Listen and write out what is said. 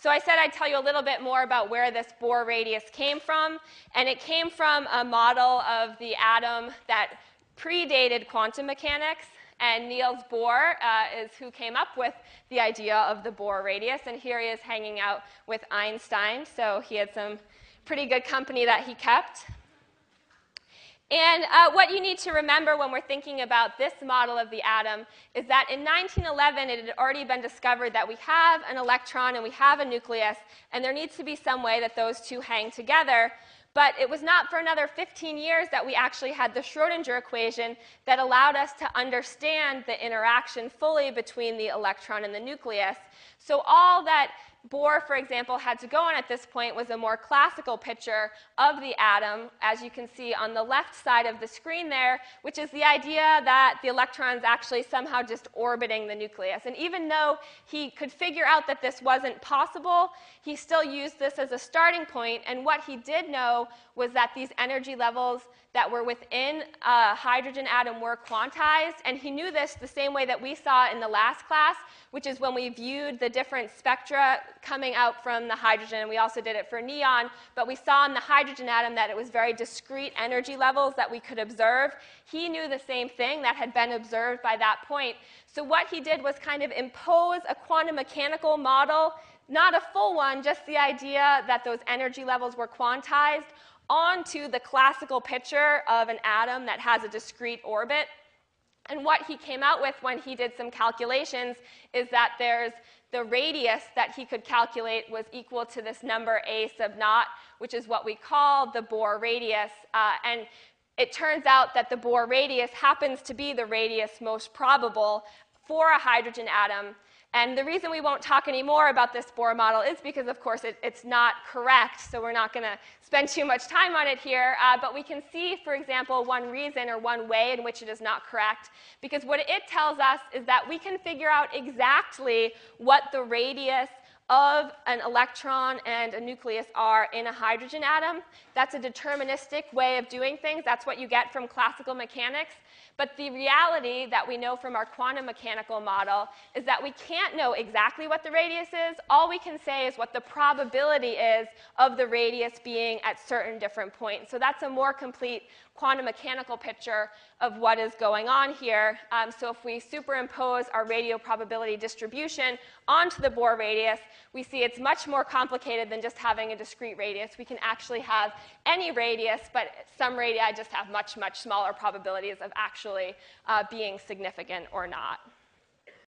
So I said I'd tell you a little bit more about where this Bohr radius came from, and it came from a model of the atom that predated quantum mechanics, and Niels Bohr is who came up with the idea of the Bohr radius, and here he is hanging out with Einstein, so he had some pretty good company that he kept. And what you need to remember when we're thinking about this model of the atom is that in 1911 it had already been discovered that we have an electron and we have a nucleus, and there needs to be some way that those two hang together. But it was not for another 15 years that we actually had the Schrödinger equation that allowed us to understand the interaction fully between the electron and the nucleus. So all that Bohr, for example, had to go on at this point was a more classical picture of the atom, as you can see on the left side of the screen there, which is the idea that the electron is actually somehow just orbiting the nucleus. And even though he could figure out that this wasn't possible, he still used this as a starting point. And what he did know was that these energy levels that were within a hydrogen atom were quantized. And he knew this the same way that we saw in the last class, which is when we viewed the different spectra coming out from the hydrogen. And we also did it for neon. But we saw in the hydrogen atom that it was very discrete energy levels that we could observe. He knew the same thing that had been observed by that point. So what he did was kind of impose a quantum mechanical model, not a full one, just the idea that those energy levels were quantized, onto the classical picture of an atom that has a discrete orbit. And what he came out with when he did some calculations is that there's the radius that he could calculate was equal to this number a sub naught, which is what we call the Bohr radius. And it turns out that the Bohr radius happens to be the radius most probable for a hydrogen atom. And the reason we won't talk anymore about this Bohr model is because, of course, it's not correct, so we're not going to spend too much time on it here. But we can see, for example, one reason or one way in which it is not correct, because what it tells us is that we can figure out exactly what the radius of an electron and a nucleus are in a hydrogen atom. That's a deterministic way of doing things. That's what you get from classical mechanics. But the reality that we know from our quantum mechanical model is that we can't know exactly what the radius is. All we can say is what the probability is of the radius being at certain different points. So that's a more complete quantum mechanical picture of what is going on here. So if we superimpose our radio probability distribution onto the Bohr radius, we see it's much more complicated than just having a discrete radius. We can actually have any radius, but some radii just have much, much smaller probabilities of actually being significant or not.